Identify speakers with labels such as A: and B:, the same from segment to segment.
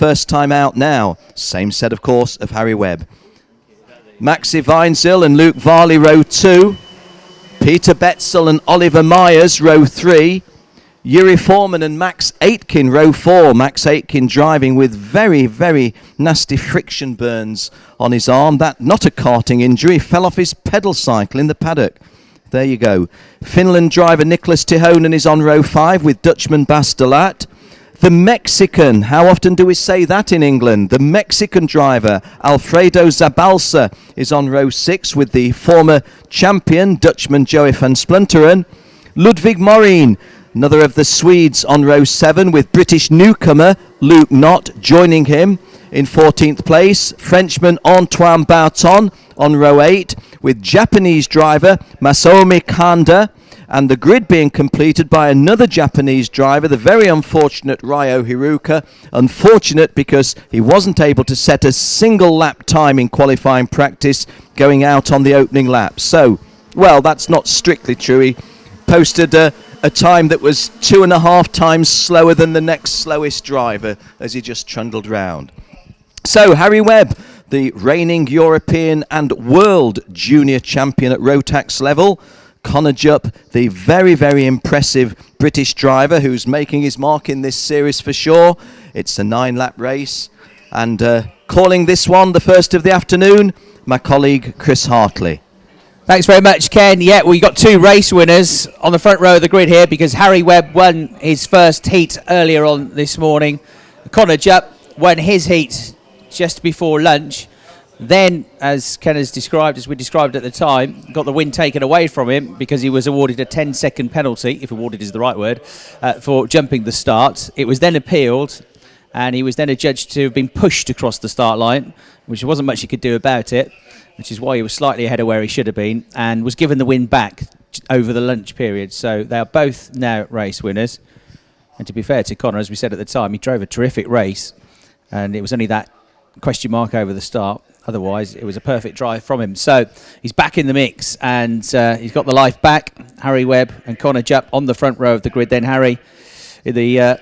A: first time out now. Same set, of course, of Harry Webb. Maxi Weinzierl and Luke Varley, row 2. Peter Betzel and Oliver Myers, row 3. Yuri Foreman and Max Aitken, row 4. Max Aitken driving with very, very nasty friction burns on his arm. That, not a karting injury, fell off his pedal cycle in the paddock. There you go. Finland driver Nicholas Tihonen is on row 5 with Dutchman Bas de Laat. The Mexican, how often do we say that in England? The Mexican driver, Alfredo Zabalza, is on row 6 with the former champion, Dutchman Joey van Splunteren. Ludwig Morin, another of the Swedes, on row 7 with British newcomer Luke Knott joining him in 14th place. Frenchman Antoine Bouton on row 8 with Japanese driver Masaomi Kanda. And the grid being completed by another Japanese driver, the very unfortunate Ryo Hiruka. Unfortunate because he wasn't able to set a single lap time in qualifying practice going out on the opening lap. So, well, that's not strictly true. He posted a time that was 2.5 times slower than the next slowest driver as he just trundled round. So, Harry Webb, the reigning European and world junior champion at Rotax level. Connor Jupp, the very, very impressive British driver who's making his mark in this series for sure. It's a 9-lap race. And calling this one the first of the afternoon, my colleague Chris Hartley.
B: Thanks very much, Ken. Yeah, we got 2 race winners on the front row of the grid here because Harry Webb won his first heat earlier on this morning. Connor Jupp won his heat just before lunch. Then, as Ken has described, as we described at the time, got the win taken away from him because he was awarded a 10-second penalty, if awarded is the right word, for jumping the start. It was then appealed, and he was then adjudged to have been pushed across the start line, which wasn't much he could do about it, which is why he was slightly ahead of where he should have been, and was given the win back over the lunch period. So they are both now race winners. And to be fair to Connor, as we said at the time, he drove a terrific race, and it was only that question mark over the start. Otherwise, it was a perfect drive from him. So he's back in the mix, and he's got the life back. Harry Webb and Connor Jupp on the front row of the grid. Then Harry in the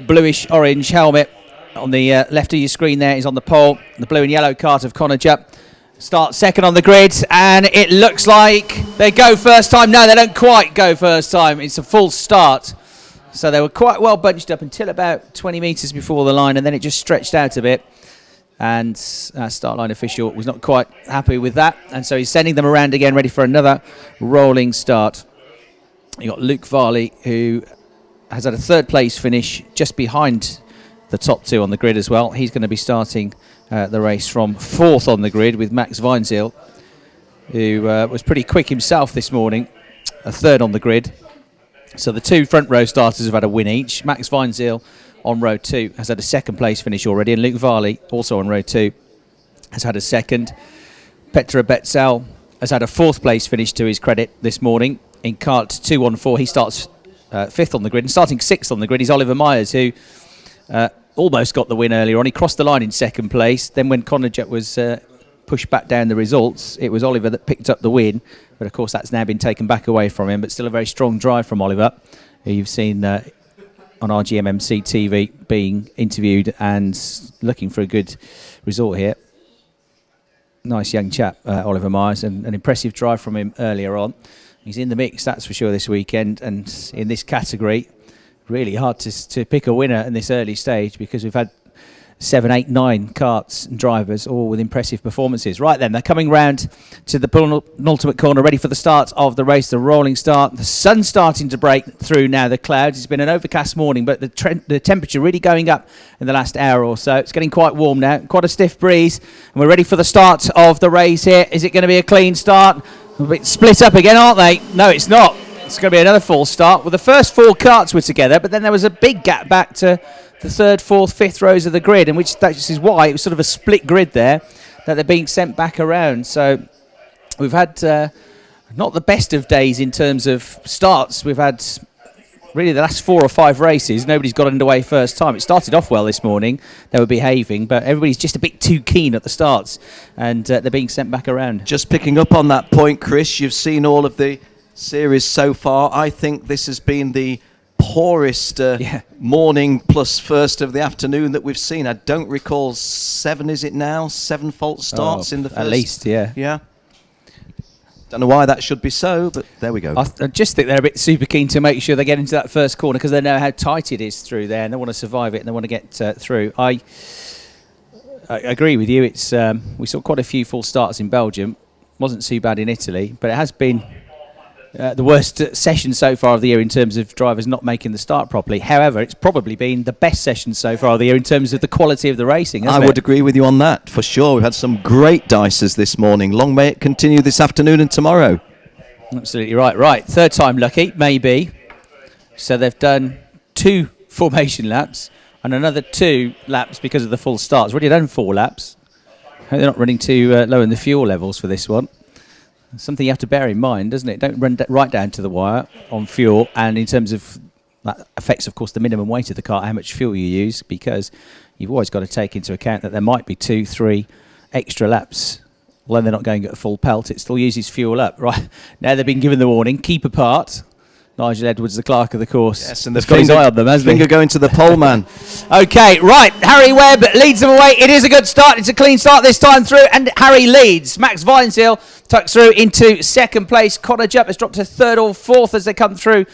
B: bluish-orange helmet on the left of your screen there is on the pole. The blue and yellow cart of Connor Jupp starts second on the grid, and it looks like they go first time. No, they don't quite go first time. It's a full start. So they were quite well bunched up until about 20 metres before the line, and then it just stretched out a bit. And start line official was not quite happy with that, and so he's sending them around again, ready for another rolling start. You got Luke Varley, who has had a 3rd place finish just behind the top 2 on the grid as well. He's going to be starting the race from 4th on the grid with Max Weinzierl, who was pretty quick himself this morning, a 3rd on the grid. So the 2 front row starters have had a win each. Max Weinzierl on row 2 has had a 2nd place finish already, and Luke Varley, also on row 2, has had a 2nd. Petra Betzel has had a 4th place finish to his credit this morning in kart 2-on-4. He starts 5th on the grid, and starting 6th on the grid is Oliver Myers, who almost got the win earlier on. He crossed the line in 2nd place. Then when Connor Jupp was pushed back down the results, it was Oliver that picked up the win, but of course that's now been taken back away from him. But still a very strong drive from Oliver, who you've seen on RGMMC TV being interviewed and looking for a good result here. Nice young chap, Oliver Myers, and an impressive drive from him earlier on. He's in the mix, that's for sure, this weekend, and in this category, really hard to pick a winner in this early stage because we've had 7, 8, 9 karts and drivers, all with impressive performances. Right then, they're coming round to the penultimate corner, ready for the start of the race, the rolling start. The sun's starting to break through now, the clouds. It's been an overcast morning, but the temperature really going up in the last hour or so. It's getting quite warm now, quite a stiff breeze, and we're ready for the start of the race here. Is it going to be a clean start? A bit split up again, aren't they? No, it's not. It's going to be another full start. Well, the first 4 karts were together, but then there was a big gap back to the 3rd, 4th, 5th rows of the grid, and this is why it was sort of a split grid there, that they're being sent back around. So we've had not the best of days in terms of starts. We've had really the last 4 or 5 races, nobody's got underway first time. It started off well this morning, they were behaving, but everybody's just a bit too keen at the starts, and they're being sent back around.
A: Just picking up on that point, Chris, you've seen all of the series so far. I think this has been the poorest morning plus first of the afternoon that we've seen. I don't recall 7, is it now? 7 false starts in the first.
B: At least, yeah.
A: Yeah. Don't know why that should be so, but there we go.
B: I just think they're a bit super keen to make sure they get into that first corner because they know how tight it is through there and they want to survive it and they want to get through. I agree with you. It's we saw quite a few full starts in Belgium. Wasn't too bad in Italy, but it has been the worst session so far of the year in terms of drivers not making the start properly. However, it's probably been the best session so far of the year in terms of the quality of the racing, hasn't it?
A: I would agree with you on that, for sure. We've had some great dices this morning. Long may it continue this afternoon and tomorrow.
B: Absolutely right. Right, third time lucky, maybe. So they've done 2 formation laps and another 2 laps because of the full starts. Already done 4 laps. Hope they're not running too low in the fuel levels for this one. Something you have to bear in mind, doesn't it? Don't run right down to the wire on fuel, and in terms of that affects, of course, the minimum weight of the car, how much fuel you use, because you've always got to take into account that there might be 2-3 extra laps. Although they're not going at full pelt, it still uses fuel up. Right now, they've been given the warning: keep apart. Nigel Edwards, the clerk of the course,
A: yes, and the
B: got his eye on them, hasn't
A: finger
B: he?
A: going to the pole man.
B: Okay, right. Harry Webb leads them away. It is a good start. It's a clean start this time through, and Harry leads. Max Weinzierl tucks through into second place. Connor Jupp has dropped to third or fourth as they come through.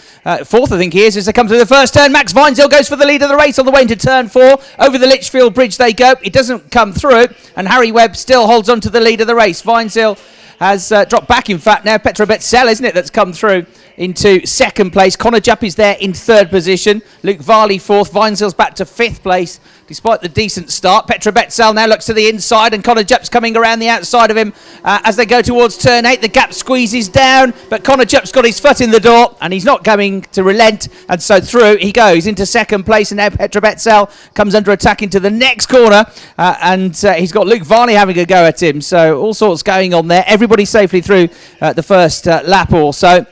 B: Fourth, I think he is, as they come through the first turn. Max Weinzierl goes for the lead of the race on the way into turn 4. Over the Litchfield Bridge they go. It doesn't come through, and Harry Webb still holds on to the lead of the race. Weinzierl has dropped back, in fact, now. Petro Betzel, isn't it, that's come through into second place. Connor Jupp is there in third position. Luke Varley fourth. Weinzierl's back to fifth place despite the decent start. Petro Betzel now looks to the inside, and Connor Jupp's coming around the outside of him as they go towards turn 8. The gap squeezes down, but Connor Jupp's got his foot in the door and he's not going to relent, and so through he goes into second place. And now Petro Betzel comes under attack into the next corner, and he's got Luke Varley having a go at him. So all sorts going on there. Everybody safely through the first lap or so.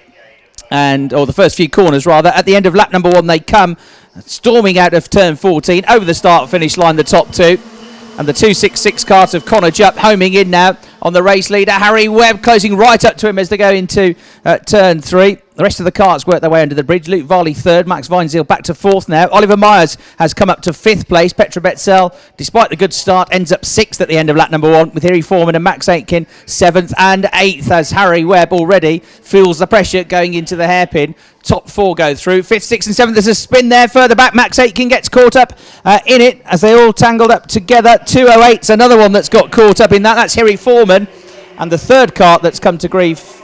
B: Or the first few corners, rather. At the end of lap number 1, they come storming out of turn 14, over the start-finish line, the top 2. And the 266 cart of Connor Jupp homing in now on the race leader. Harry Webb closing right up to him as they go into turn 3. The rest of the carts work their way under the bridge. Luke Varley third, Max Weinzierl back to fourth now. Oliver Myers has come up to fifth place. Petro Betzel, despite the good start, ends up sixth at the end of lap number 1, with Harry Foreman and Max Aitken seventh and eighth, as Harry Webb already feels the pressure going into the hairpin. Top 4 go through. 5th, 6th and 7th. There's a spin there. Further back, Max Aitken gets caught up in it as they all tangled up together. 208's another one that's got caught up in that. That's Harry Foreman. And the third cart that's come to grief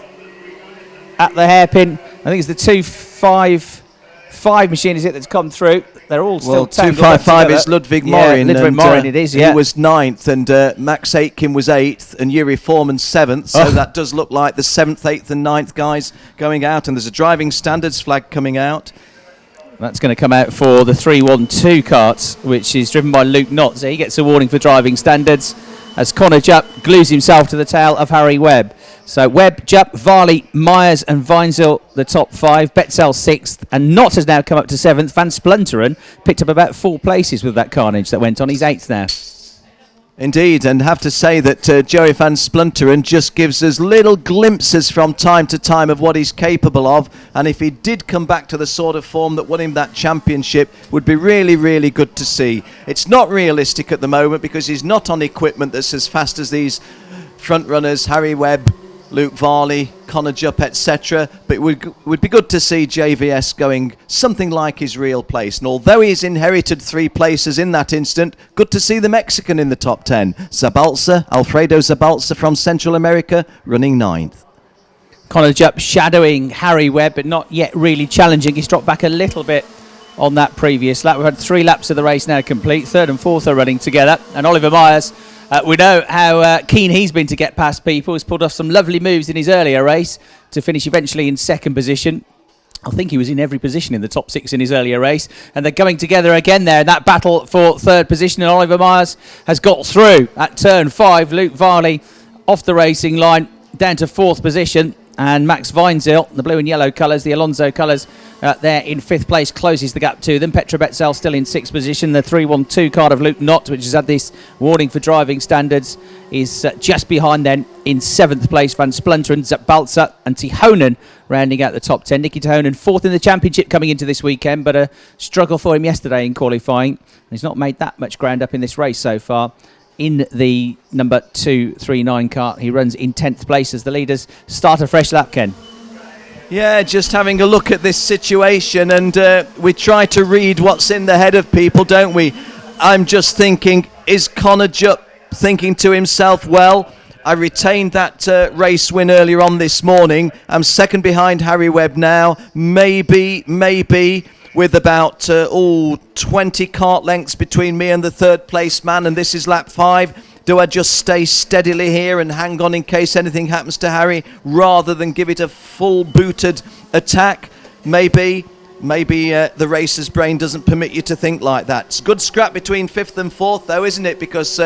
B: at the hairpin, I think it's the 255 machine, is it, that's come through. They're all still tangled up
A: 255 is Ludwig Morin.
B: Ludwig Morin it is, yeah.
A: He was 9th, and Max Aitken was 8th, and Yuri Foreman 7th. So that does look like the 7th, 8th and 9th guys going out. And there's a driving standards flag coming out.
B: That's going to come out for the 312 carts, which is driven by Luke Knott. So he gets a warning for driving standards as Connor Jupp glues himself to the tail of Harry Webb. So Webb, Jupp, Varley, Myers and Weinzierl, the top 5. Betzel 6th, and Knott has now come up to 7th. Van Splunteren picked up about 4 places with that carnage that went on. He's 8th now.
A: Indeed, and have to say that Joey Van Splunteren just gives us little glimpses from time to time of what he's capable of, and if he did come back to the sort of form that won him that championship, would be really, really good to see. It's not realistic at the moment because he's not on equipment that's as fast as these front runners, Harry Webb, Luke Varley, Connor Jupp, etc. But it would be good to see JVS going something like his real place. And although he's inherited 3 places in that instant, good to see the Mexican in the top 10. Alfredo Zabalza from Central America, running 9th.
B: Connor Jupp shadowing Harry Webb, but not yet really challenging. He's dropped back a little bit on that previous lap. We've had 3 laps of the race now complete. 3rd and 4th are running together. And Oliver Myers, we know how keen he's been to get past people. He's pulled off some lovely moves in his earlier race to finish eventually in 2nd position. I think he was in every position in the top 6 in his earlier race. And they're going together again there in that battle for 3rd position. And Oliver Myers has got through at turn 5. Luke Varley off the racing line down to 4th position. And Max Weinzierl, the blue and yellow colours, the Alonso colours, there in 5th place, closes the gap to them. Petra Betzel still in 6th position. The 312 card of Luke Knott, which has had this warning for driving standards, is just behind then in 7th place. Van Splunteren, Balzer and Tihonen rounding out the top 10. Nicky Tihonen 4th in the championship coming into this weekend, but a struggle for him yesterday in qualifying. He's not made that much ground up in this race so far. In the number 239 kart, he runs in 10th place as the leaders start a fresh lap, Ken.
A: Yeah, just having a look at this situation, and we try to read what's in the head of people, don't we? I'm just thinking, is Connor Jupp thinking to himself, well, I retained that race win earlier on this morning. I'm second behind Harry Webb now. Maybe with about 20 kart lengths between me and the 3rd place man, and this is lap 5. Do I just stay steadily here and hang on in case anything happens to Harry, rather than give it a full booted attack? Maybe the racer's brain doesn't permit you to think like that. It's a good scrap between 5th and 4th, though, isn't it? Because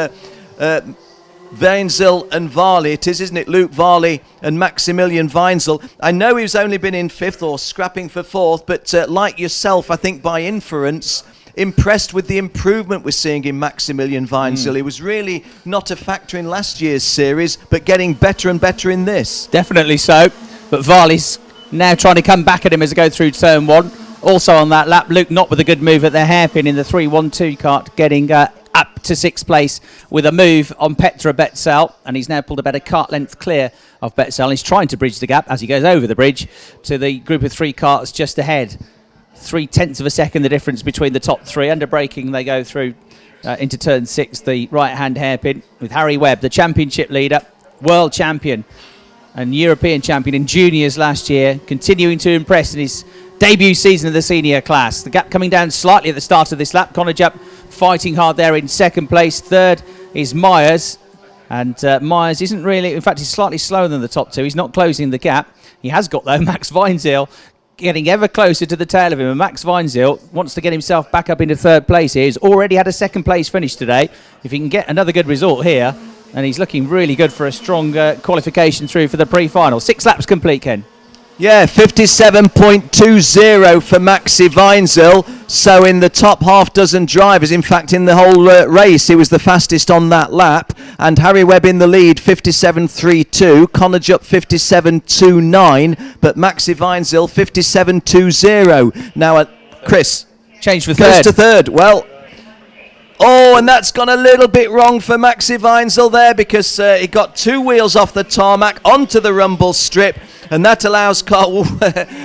A: Weinzierl and Varley, isn't it? Luke Varley and Maximilian Weinzierl. I know he's only been in 5th or scrapping for 4th, but like yourself, I think by inference, impressed with the improvement we're seeing in Maximilian Weinzierl. He was really not a factor in last year's series, but getting better and better in this.
B: Definitely so, but Varley's now trying to come back at him as they go through turn 1. Also on that lap, Luke Knott with a good move at the hairpin in the 312 kart, getting up to 6th place with a move on Petra Betzel, and he's now pulled about a kart length clear of Betzel. He's trying to bridge the gap as he goes over the bridge to the group of 3 karts just ahead. 0.3 of a second the difference between the top 3. Under braking they go through into turn 6, the right hand hairpin, with Harry Webb, the championship leader, world champion and European champion in juniors last year, continuing to impress in his debut season of the senior class. The gap coming down slightly at the start of this lap. Connor Jupp fighting hard there in 2nd place. 3rd is Myers, and Myers isn't really, in fact he's slightly slower than the top 2. He's not closing the gap. He has got, though, Max Weinzierl getting ever closer to the tail of him, and Max Weinzierl wants to get himself back up into 3rd place here. He's already had a 2nd place finish today. If he can get another good result here, and he's looking really good for a strong qualification through for the pre-final. 6 laps complete, Ken.
A: Yeah, 57.20 for Maxi Weinzierl. So in the top half dozen drivers, in fact in the whole race, he was the fastest on that lap. And Harry Webb in the lead, 57.32. Connor Jupp 57.29. But Maxi Weinzierl 57.20. Now, Chris.
B: Change for 3rd.
A: Goes to 3rd. Well, and that's gone a little bit wrong for Maxi Weinzierl there, because he got 2 wheels off the tarmac onto the rumble strip. And that allows Carl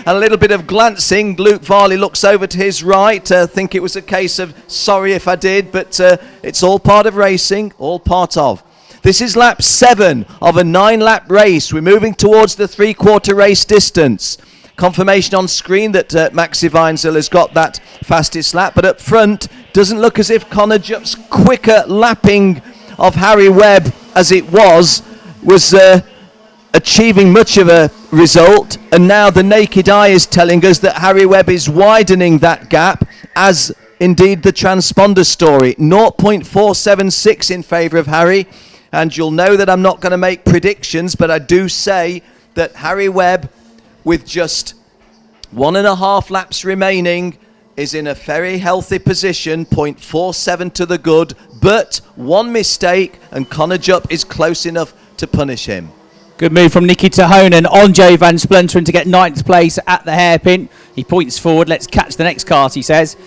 A: a little bit of glancing. Luke Varley looks over to his right. I think it was a case of sorry if I did, but it's all part of racing, all part of. This is lap 7 of a 9-lap race. We're moving towards the 3/4 race distance. Confirmation on screen that Maxi Weinzierl has got that fastest lap, but up front doesn't look as if Connor Jupp's quicker lapping of Harry Webb as it was achieving much of a result, and now the naked eye is telling us that Harry Webb is widening that gap, as indeed the transponder story. 0.476 in favour of Harry, and you'll know that I'm not going to make predictions, but I do say that Harry Webb, with just 1.5 laps remaining, is in a very healthy position, 0.47 to the good, but one mistake and Connor Jupp is close enough to punish him.
B: Good move from Nicky Tihonen on Joe Van Splunteren to get 9th place at the hairpin. He points forward, let's catch the next kart, he says.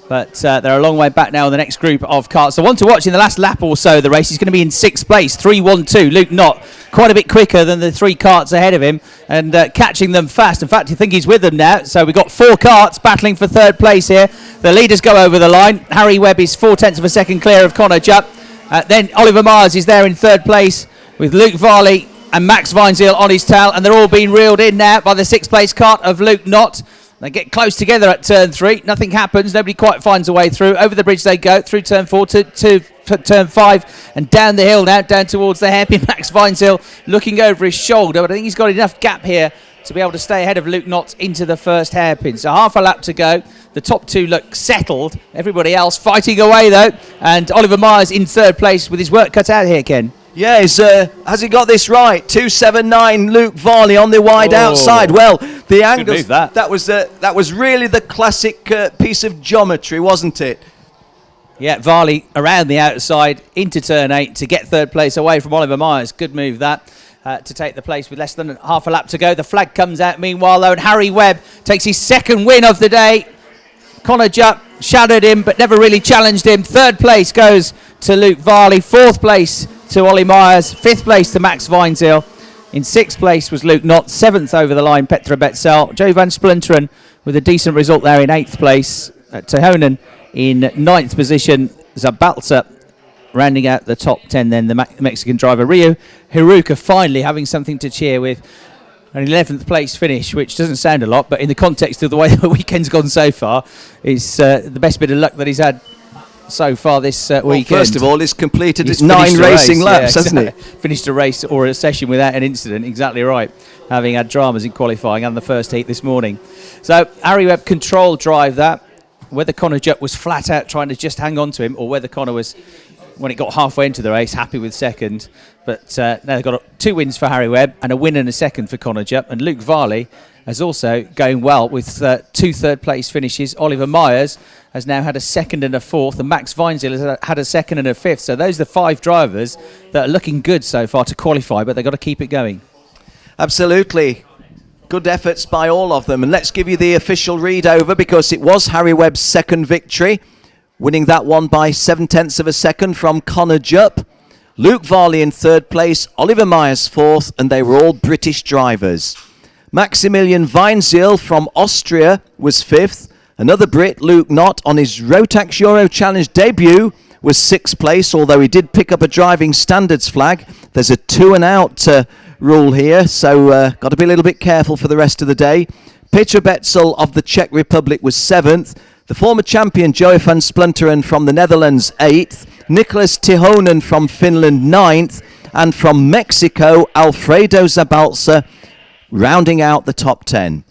B: But they're a long way back now in the next group of karts. The one to watch in the last lap or so of the race is going to be in 6th place, 312. Luke Knott, quite a bit quicker than the 3 karts ahead of him, and catching them fast. In fact, I think he's with them now. So we've got 4 karts battling for 3rd place here. The leaders go over the line. Harry Webb is 0.4 of a second clear of Connor Jupp. Then Oliver Myers is there in 3rd place with Luke Varley and Max Weinzierl on his tail, and they're all being reeled in now by the 6th place kart of Luke Knott. They get close together at turn 3. Nothing happens. Nobody quite finds a way through. Over the bridge they go, through turn 4 to turn 5, and down the hill now, down towards the hairpin. Max Weinzierl looking over his shoulder, but I think he's got enough gap here to be able to stay ahead of Luke Knott into the first hairpin. So half a lap to go. The top 2 look settled. Everybody else fighting away, though. And Oliver Myers in 3rd place with his work cut out here, Ken.
A: Yeah, has he got this right? 279, Luke Varley on the wide outside. Well, the angles,
B: move, that.
A: was really the classic piece of geometry, wasn't it?
B: Yeah, Varley around the outside into turn 8 to get third place away from Oliver Myers. Good move that. To take the place with less than half a lap to go. The flag comes out meanwhile, though, and Harry Webb takes his second win of the day. Connor Jupp shadowed him, but never really challenged him. Third place goes to Luke Varley. Fourth place to Ollie Myers. Fifth place to Max Weinzierl. In sixth place was Luke Knott. Seventh over the line, Petra Betzel. Joe van Splinteren with a decent result there in eighth place. Tehonen in ninth position. Zabalza rounding out the top 10, then the Mexican driver Rio Hiruka finally having something to cheer with. An 11th place finish, which doesn't sound a lot, but in the context of the way the weekend's gone so far, is the best bit of luck that he's had so far this weekend.
A: First of all, he's completed 9 racing laps, hasn't he?
B: Finished a race or a session without an incident, exactly right, having had dramas in qualifying and the first heat this morning. So Harry Webb controlled drive that. Whether Connor Jupp was flat out trying to just hang on to him, or whether Connor was, when it got halfway into the race, happy with second. But now they've got 2 wins for Harry Webb and a win and a second for Connor Jupp. And Luke Varley is also going well with 2 third-place finishes. Oliver Myers has now had a second and a fourth, and Max Weinzierl has had a second and a fifth. So those are the 5 drivers that are looking good so far to qualify, but they've got to keep it going.
A: Absolutely. Good efforts by all of them. And let's give you the official read over, because it was Harry Webb's second victory, winning that one by 7/10 of a second from Connor Jupp. Luke Varley in third place, Oliver Myers fourth, and they were all British drivers. Maximilian Weinzierl from Austria was fifth. Another Brit, Luke Knott, on his Rotax Euro Challenge debut was sixth place, although he did pick up a driving standards flag. There's a 2 and out rule here, so got to be a little bit careful for the rest of the day. Petra Betzel of the Czech Republic was 7th. The former champion Joe van Splinteren from the Netherlands 8th. Nicholas Tihonen from Finland 9th. And from Mexico, Alfredo Zabalza rounding out the top 10.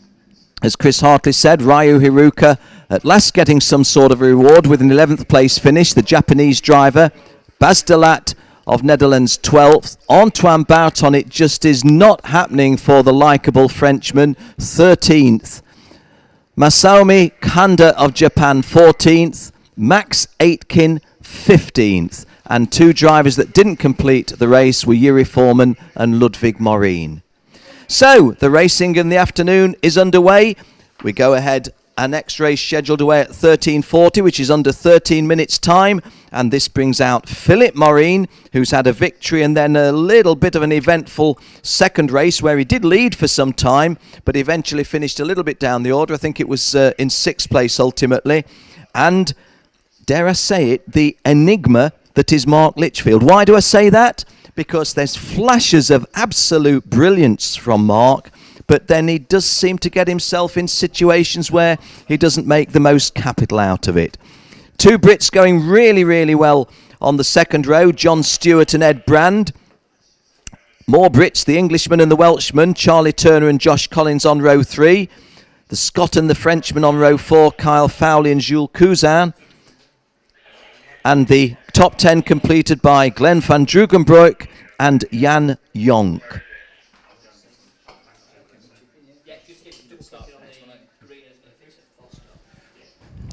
A: As Chris Hartley said, Ryu Hiruka at last getting some sort of reward with an 11th place finish. The Japanese driver, Bas de Laat of Netherlands 12th. Antoine Barton, it just is not happening for the likeable Frenchman, 13th. Masaomi Kanda of Japan 14th. Max Aitken 15th. And 2 drivers that didn't complete the race were Yuri Foreman and Ludwig Morin. So the racing in the afternoon is underway. We go ahead. Our next race scheduled away at 13:40, which is under 13 minutes time. And this brings out Philip Morin, who's had a victory and then a little bit of an eventful second race where he did lead for some time, but eventually finished a little bit down the order. I think it was in 6th place ultimately. And, dare I say it, the enigma that is Mark Litchfield. Why do I say that? Because there's flashes of absolute brilliance from Mark, but then he does seem to get himself in situations where he doesn't make the most capital out of it. 2 Brits going really, really well on the second row, John Stewart and Ed Brand. More Brits, the Englishman and the Welshman, Charlie Turner and Josh Collins on row 3. The Scot and the Frenchman on row 4, Kyle Fowley and Jules Cousin. And the top 10 completed by Glenn van Drugenbroek and Jan Jonk.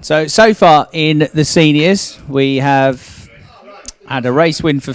B: So far in the seniors, we have had a race win for